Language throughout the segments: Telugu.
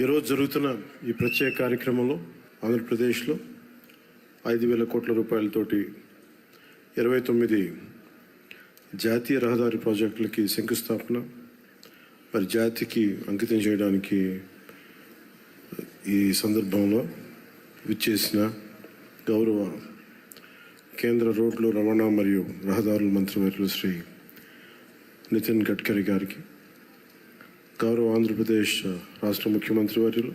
ఈరోజు జరుగుతున్న ఈ ప్రత్యేక కార్యక్రమంలో ఆంధ్రప్రదేశ్లో 5,000 కోట్ల రూపాయలతోటి 29 జాతీయ రహదారి ప్రాజెక్టులకి శంకుస్థాపన మరి జాతికి అంకితం చేయడానికి ఈ సందర్భంలో విచ్చేసిన గౌరవ కేంద్ర రోడ్లు రవాణా మరియు రహదారుల మంత్రివర్యులు శ్రీ నితిన్ గడ్కరీ గారికి, గౌరవ ఆంధ్రప్రదేశ్ రాష్ట్ర ముఖ్యమంత్రి వర్యులు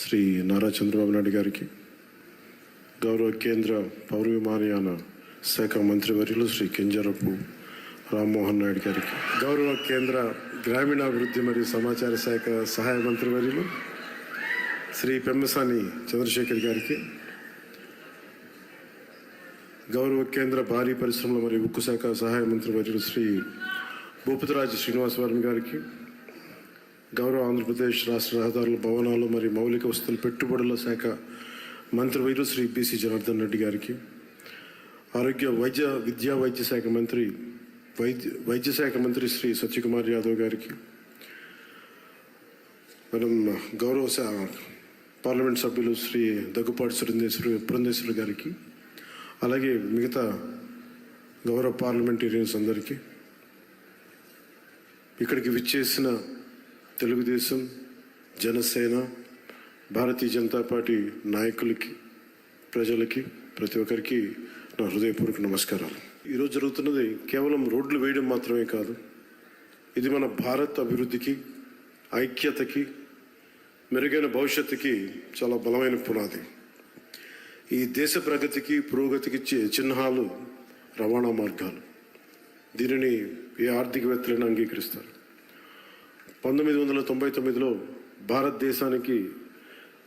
శ్రీ నారా చంద్రబాబు నాయుడు గారికి, గౌరవ కేంద్ర పౌర విమానయాన శాఖ మంత్రివర్యులు శ్రీ కింజరపు రామ్మోహన్ నాయుడు గారికి, గౌరవ కేంద్ర గ్రామీణాభివృద్ధి మరియు సమాచార శాఖ సహాయ మంత్రివర్యులు శ్రీ పెమ్మసాని చంద్రశేఖర్ గారికి, గౌరవ కేంద్ర భారీ పరిశ్రమల మరియు ఉక్కు శాఖ సహాయ మంత్రివర్యులు శ్రీ భూపతిరాజు శ్రీనివాసవరం గారికి, గౌరవ ఆంధ్రప్రదేశ్ రాష్ట్ర రహదారుల భవనాలు మరియు మౌలిక వసతుల పెట్టుబడుల శాఖ మంత్రివర్యులు శ్రీ బీసీ జనార్దన్ రెడ్డి గారికి, ఆరోగ్య వైద్య శాఖ మంత్రి శ్రీ సత్యకుమార్ యాదవ్ గారికి, మనం గౌరవ పార్లమెంట్ సభ్యులు శ్రీ దగ్గుపాటి పురంధేశ్వరి గారికి, అలాగే మిగతా గౌరవ పార్లమెంటేరియన్స్ అందరికీ, ఇక్కడికి విచ్చేసిన తెలుగుదేశం, జనసేన, భారతీయ జనతా పార్టీ నాయకులకి, ప్రజలకి, ప్రతి ఒక్కరికి నా హృదయపూర్వక నమస్కారాలు. ఈరోజు జరుగుతున్నది కేవలం రోడ్లు వేయడం మాత్రమే కాదు, ఇది మన భారత్ అభివృద్ధికి, ఐక్యతకి, మెరుగైన భవిష్యత్తుకి చాలా బలమైన పునాది. ఈ దేశ ప్రగతికి, పురోగతికి చిహ్నాలు రవాణా మార్గాలు. దీనిని ఏ ఆర్థికవేత్తలను అంగీకరిస్తారు. 1999లో భారతదేశానికి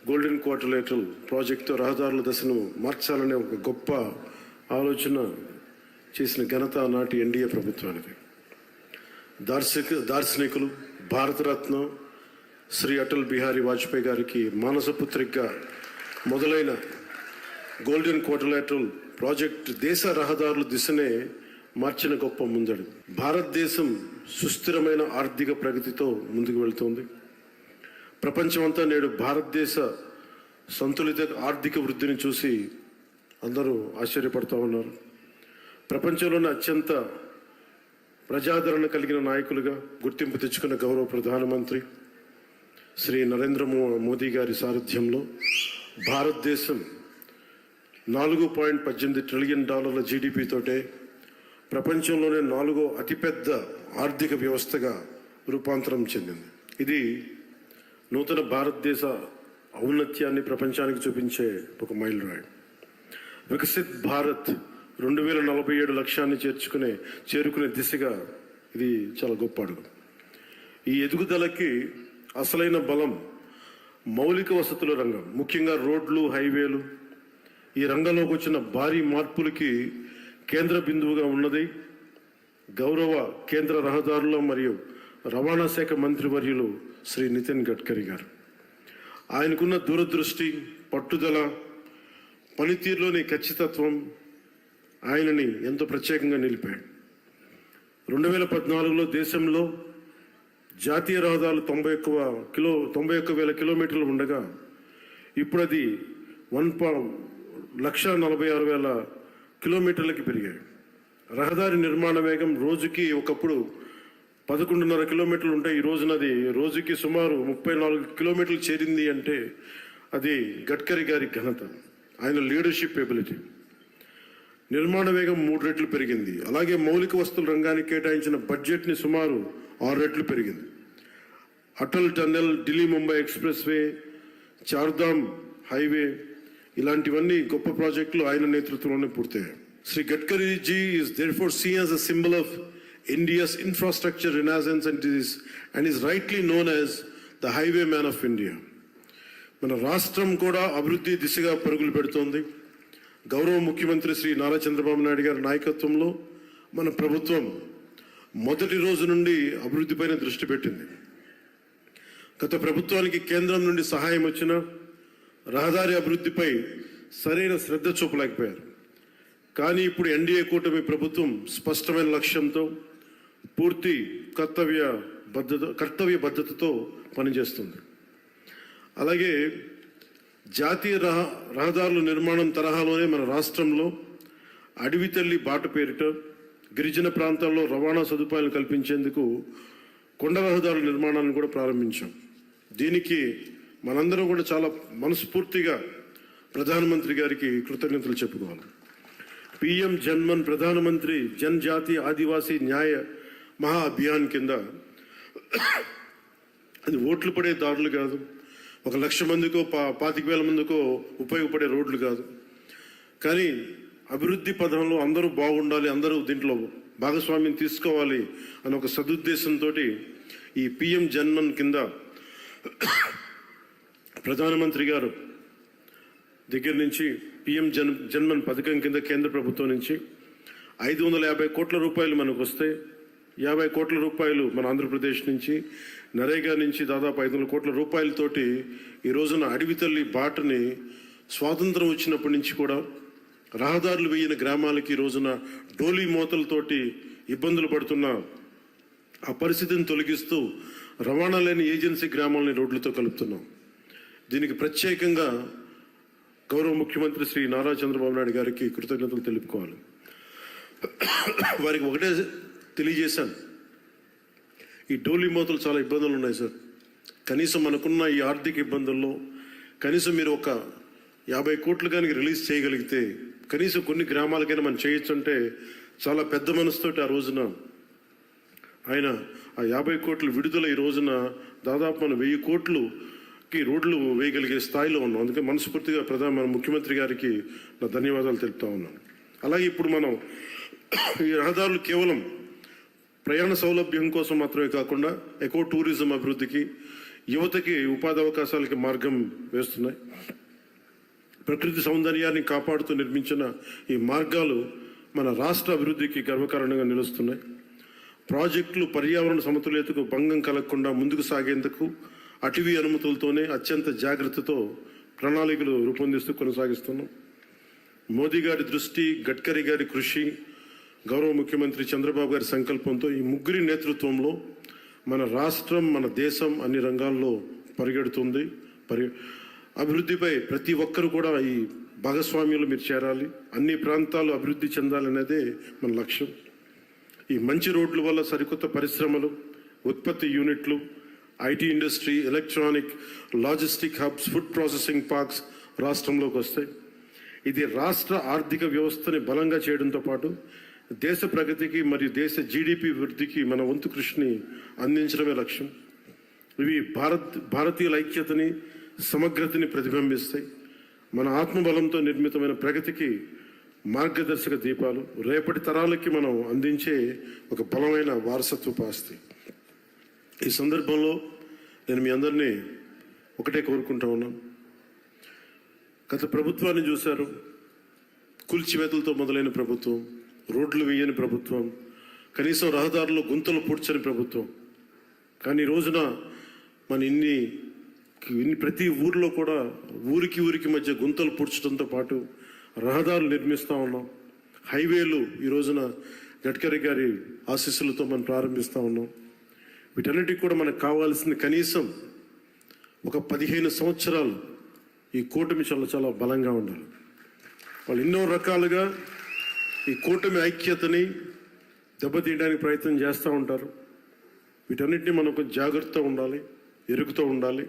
గోల్డెన్ క్వార్టర్లేటరల్ ప్రాజెక్టు రహదారుల దశను మార్చాలనే ఒక గొప్ప ఆలోచన చేసిన ఘనత నాటి ఎన్డీఏ ప్రభుత్వానికి. దార్శనికులు, భారతరత్న శ్రీ అటల్ బిహారీ వాజ్పేయి గారికి మానసపుత్రికగా మొదలైన గోల్డెన్ క్వార్టర్లేటరల్ ప్రాజెక్టు దేశ రహదారుల దిశనే మార్చిన గొప్ప ముందడు. భారతదేశం సుస్థిరమైన ఆర్థిక ప్రగతితో ముందుకు వెళ్తోంది. ప్రపంచమంతా నేడు భారతదేశ సంతులిత ఆర్థిక వృద్ధిని చూసి అందరూ ఆశ్చర్యపడుతూ ఉన్నారు. ప్రపంచంలోని అత్యంత ప్రజాదరణ కలిగిన నాయకులుగా గుర్తింపు తెచ్చుకున్న గౌరవ ప్రధానమంత్రి శ్రీ నరేంద్ర మోదీ గారి సారథ్యంలో భారతదేశం $4.18 ట్రిలియన్ జీడిపితోటే ప్రపంచంలోనే 4వ అతిపెద్ద ఆర్థిక వ్యవస్థగా రూపాంతరం చెందింది. ఇది నూతన భారతదేశ ఔన్నత్యాన్ని ప్రపంచానికి చూపించే ఒక మైలురాయి. వికసిత్ భారత్ 2047 లక్ష్యాన్ని చేరుకునే దిశగా ఇది చాలా గొప్ప అడుగు. ఈ ఎదుగుదలకి అసలైన బలం మౌలిక వసతుల రంగం, ముఖ్యంగా రోడ్లు, హైవేలు. ఈ రంగంలోకి వచ్చిన భారీ మార్పులకి కేంద్ర బిందువుగా ఉన్నది గౌరవ కేంద్ర రహదారుల మరియు రవాణా శాఖ మంత్రివర్యులు శ్రీ నితిన్ గడ్కరీ గారు. ఆయనకున్న దూరదృష్టి, పట్టుదల, పనితీరులోని ఖచ్చితత్వం ఆయనని ఎంతో ప్రత్యేకంగా నిలిపాడు. 2014లో దేశంలో జాతీయ రహదారులు 91,000 కిలోమీటర్లు ఉండగా ఇప్పుడు అది 1,46,000 కిలోమీటర్లకి పెరిగాయి. రహదారి నిర్మాణ వేగం రోజుకి ఒకప్పుడు 11.5 కిలోమీటర్లు ఉంటాయి. ఈ రోజునది రోజుకి సుమారు 34 కిలోమీటర్లు చేరింది అంటే అది గడ్కరీ గారి ఘనత, ఆయన లీడర్షిప్ ఎబిలిటీ. నిర్మాణ వేగం 3 రెట్లు పెరిగింది. అలాగే మౌలిక వస్తువుల రంగానికి కేటాయించిన బడ్జెట్ని సుమారు 6 రెట్లు పెరిగింది. Atal tunnel, Delhi Mumbai expressway, Chardham highway, ఇలాంటివన్నీ గొప్ప ప్రాజెక్టులు ఆయన నేతృత్వంలోనే పూర్తయ్యాయి. Shri Gadkari ji is therefore seen as a symbol of India's infrastructure renaissance and is rightly known as the highwayman of India. మన రాష్ట్రం కూడా అభివృద్ధి దిశగా పరుగులు పెడుతోంది. గౌరవ ముఖ్యమంత్రి శ్రీ నారా చంద్రబాబు నాయుడు గారి నాయకత్వంలో మన ప్రభుత్వం మొదటి రోజు నుండి అభివృద్ధిపైన దృష్టి పెట్టింది. గత ప్రభుత్వానికి కేంద్రం నుండి సహాయం వచ్చిన రహదారి అభివృద్ధిపై సరైన శ్రద్ధ చూపలేకపోయారు. కానీ ఇప్పుడు ఎన్డీఏ కూటమి ప్రభుత్వం స్పష్టమైన లక్ష్యంతో పూర్తి కర్తవ్య బద్ధతతో పనిచేస్తుంది. అలాగే జాతీయ రహదారుల నిర్మాణం తరహాలోనే మన రాష్ట్రంలో అడవి తల్లి బాట పేరిట గిరిజన ప్రాంతాల్లో రవాణా సదుపాయాలు కల్పించేందుకు కొండ రహదారుల నిర్మాణాలను కూడా ప్రారంభించాం. దీనికి మనందరం కూడా చాలా మనస్ఫూర్తిగా ప్రధానమంత్రి గారికి కృతజ్ఞతలు చెప్పుకోవాలి. పిఎం జన్మన్ ప్రధానమంత్రి జనజాతీయ ఆదివాసీ న్యాయ మహా అభియాన్ కింద అది ఓట్లు పడే దారులు కాదు, 1,00,000 మందికో 25,000 మందికో ఉపయోగపడే రోడ్లు కాదు. కానీ అభివృద్ధి పదంలో అందరూ బాగుండాలి, అందరూ దీంట్లో భాగస్వామ్యం తీసుకోవాలి అనే ఒక సదుద్దేశంతో ఈ పిఎం జన్మన్ కింద ప్రధానమంత్రి గారు దగ్గర నుంచి పిఎం జన్మన్ పథకం కింద కేంద్ర ప్రభుత్వం నుంచి 550 కోట్ల రూపాయలు మనకు వస్తే 50 కోట్ల రూపాయలు మన ఆంధ్రప్రదేశ్ నుంచి, నరేగా నుంచి దాదాపు 500 కోట్ల రూపాయలతోటి ఈ రోజున అడవి తల్లి బాటని స్వాతంత్రం వచ్చినప్పటి నుంచి కూడా రహదారులు వేయని గ్రామాలకి ఈ రోజున డోలీ మోతలతోటి ఇబ్బందులు పడుతున్న ఆ పరిస్థితిని తొలగిస్తూ రవాణా లేని ఏజెన్సీ గ్రామాలని రోడ్లతో కలుపుతున్నాం. దీనికి ప్రత్యేకంగా గౌరవ ముఖ్యమంత్రి శ్రీ నారా చంద్రబాబు నాయుడు గారికి కృతజ్ఞతలు తెలుపుకోవాలి. వారికి ఒకటే తెలియజేశాను, ఈ డోలీ మోతలు చాలా ఇబ్బందులు ఉన్నాయి సార్. కనీసం మనకున్న ఈ ఆర్థిక ఇబ్బందుల్లో కనీసం మీరు ఒక 50 కోట్లు కానీ రిలీజ్ చేయగలిగితే కనీసం కొన్ని గ్రామాలకైనా మనం చేయొచ్చు అంటే చాలా పెద్ద మనసుతోటి ఆ రోజున ఆయన ఆ 50 కోట్లు విడుదల ఈ రోజున దాదాపు మనం 1000 కోట్లుకి రోడ్లు వేయగలిగే స్థాయిలో ఉన్నాం. అందుకే మనస్ఫూర్తిగా మన ముఖ్యమంత్రి గారికి నా ధన్యవాదాలు తెలుపుతా ఉన్నాను. అలాగే ఇప్పుడు మనం ఈ రహదారులు కేవలం ప్రయాణ సౌలభ్యం కోసం మాత్రమే కాకుండా ఎకో టూరిజం అభివృద్ధికి, యువతకి ఉపాధి అవకాశాలకి మార్గం వేస్తున్నాయి. ప్రకృతి సౌందర్యాన్ని కాపాడుతూ నిర్మించిన ఈ మార్గాలు మన రాష్ట్ర అభివృద్ధికి గర్వకారణంగా నిలుస్తున్నాయి. ప్రాజెక్టులు పర్యావరణ సమతుల్యతకు భంగం కలగకుండా ముందుకు సాగేందుకు అటవీ అనుమతులతోనే అత్యంత జాగ్రత్తతో ప్రణాళికలు రూపొందిస్తూ కొనసాగిస్తున్నాం. మోదీ గారి దృష్టి, గడ్కరీ గారి కృషి, గౌరవ ముఖ్యమంత్రి చంద్రబాబు గారి సంకల్పంతో ఈ ముగ్గురి నేతృత్వంలో మన రాష్ట్రం, మన దేశం అన్ని రంగాల్లో పరిగెడుతుంది. అభివృద్ధిపై ప్రతి ఒక్కరు కూడా ఈ భాగస్వామ్యంలో మీరు చేరాలి, అన్ని ప్రాంతాలు అభివృద్ధి చెందాలనేదే మన లక్ష్యం. ఈ మంచి రోడ్ల వల్ల సరికొత్త పరిశ్రమలు, ఉత్పత్తి యూనిట్లు, IT industry, electronic, logistic hubs, food processing parks రాష్ట్రంలోకి వస్తాయి. ఇది రాష్ట్ర ఆర్థిక వ్యవస్థని బలంగా చేయడంతో పాటు దేశ ప్రగతికి మరియు దేశ జీడిపి వృద్ధికి మన వంతు కృషిని అందించడమే లక్ష్యం. ఇవి భారతీయుల ఐక్యతని, సమగ్రతని ప్రతిబింబిస్తాయి. మన ఆత్మబలంతో నిర్మితమైన ప్రగతికి మార్గదర్శక దీపాలు, రేపటి తరాలకి మనం అందించే ఒక బలమైన వారసత్వపు ఆస్తి. ఈ సందర్భంలో నేను మీ అందరినీ ఒకటే కోరుకుంటా ఉన్నాను. గత ప్రభుత్వాన్ని చూశారు, కూల్చివేతలతో మొదలైన ప్రభుత్వం, రోడ్లు వేయని ప్రభుత్వం, కనీసం రహదారుల్లో గుంతలు పూడ్చని ప్రభుత్వం. కానీ ఈ రోజున మన ఇన్ని ప్రతి ఊర్లో కూడా ఊరికి మధ్య గుంతలు పూడ్చడంతో పాటు రహదారులు నిర్మిస్తూ ఉన్నాం. హైవేలు ఈ రోజున గడ్కరీ గారి ఆశీస్సులతో మనం ప్రారంభిస్తూ ఉన్నాం. వీటన్నిటికి కూడా మనకు కావాల్సింది కనీసం ఒక 15 సంవత్సరాలు ఈ కూటమి చాలా బలంగా ఉండాలి. వాళ్ళు ఎన్నో రకాలుగా ఈ కూటమి ఐక్యతని దెబ్బతీయడానికి ప్రయత్నం చేస్తూ ఉంటారు. వీటన్నిటిని మనం కొంచెం జాగ్రత్తగా ఉండాలి, ఎరుగుతూ ఉండాలి.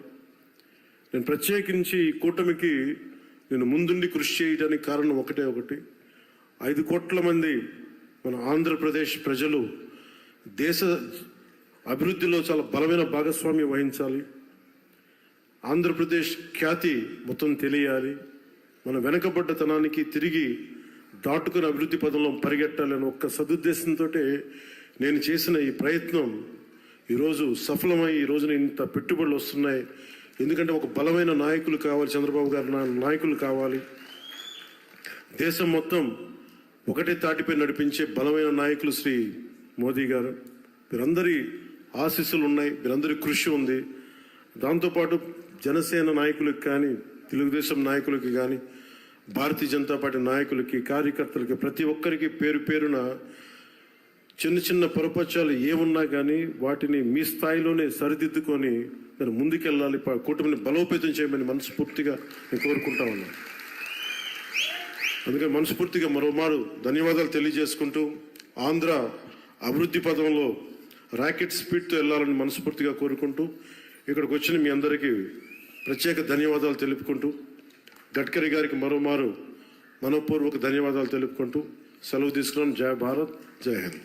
నేను ప్రత్యేకించి ఈ కూటమికి నేను ముందుండి కృషి చేయడానికి కారణం ఒకటి 5 కోట్ల మంది మన ఆంధ్రప్రదేశ్ ప్రజలు దేశ అభివృద్ధిలో చాలా బలమైన భాగస్వామ్యం వహించాలి. ఆంధ్రప్రదేశ్ ఖ్యాతి మొత్తం తెలియాలి. మన వెనకబడ్డతనానికి తిరిగి దాటుకుని అభివృద్ధి పదంలో పరిగెట్టాలని ఒక్క సదుద్దేశంతో నేను చేసిన ఈ ప్రయత్నం ఈరోజు సఫలమై ఈ రోజున ఇంత పెట్టుబడులు వస్తున్నాయి. ఎందుకంటే ఒక బలమైన నాయకులు కావాలి, చంద్రబాబు గారు నాయకులు కావాలి. దేశం మొత్తం ఒకటే తాటిపై నడిపించే బలమైన నాయకులు శ్రీ మోదీ గారు. వీరందరి ఆశీస్సులు ఉన్నాయి, వీరందరి కృషి ఉంది. దాంతోపాటు జనసేన నాయకులకు కానీ, తెలుగుదేశం నాయకులకి కానీ, భారతీయ జనతా పార్టీ నాయకులకి, కార్యకర్తలకి, ప్రతి ఒక్కరికి పేరున చిన్న పొరపక్షాలు ఏమున్నా కానీ వాటిని మీ స్థాయిలోనే సరిదిద్దుకొని మీరు ముందుకెళ్ళాలి, కూటమిని బలోపేతం చేయమని మనస్ఫూర్తిగా నేను కోరుకుంటా ఉన్నాను. అందుకని మనస్ఫూర్తిగా మరోమారు ధన్యవాదాలు తెలియజేసుకుంటూ ఆంధ్ర అభివృద్ధి పదంలో రాకెట్ స్పీడ్తో వెళ్ళాలని మనస్ఫూర్తిగా కోరుకుంటూ ఇక్కడికి వచ్చిన మీ అందరికీ ప్రత్యేక ధన్యవాదాలు తెలుపుకుంటూ గడ్కరీ గారికి మరోమారు మనపూర్వక ధన్యవాదాలు తెలుపుకుంటూ సెలవు తీసుకున్నాను. జై భారత్, జై హింద్.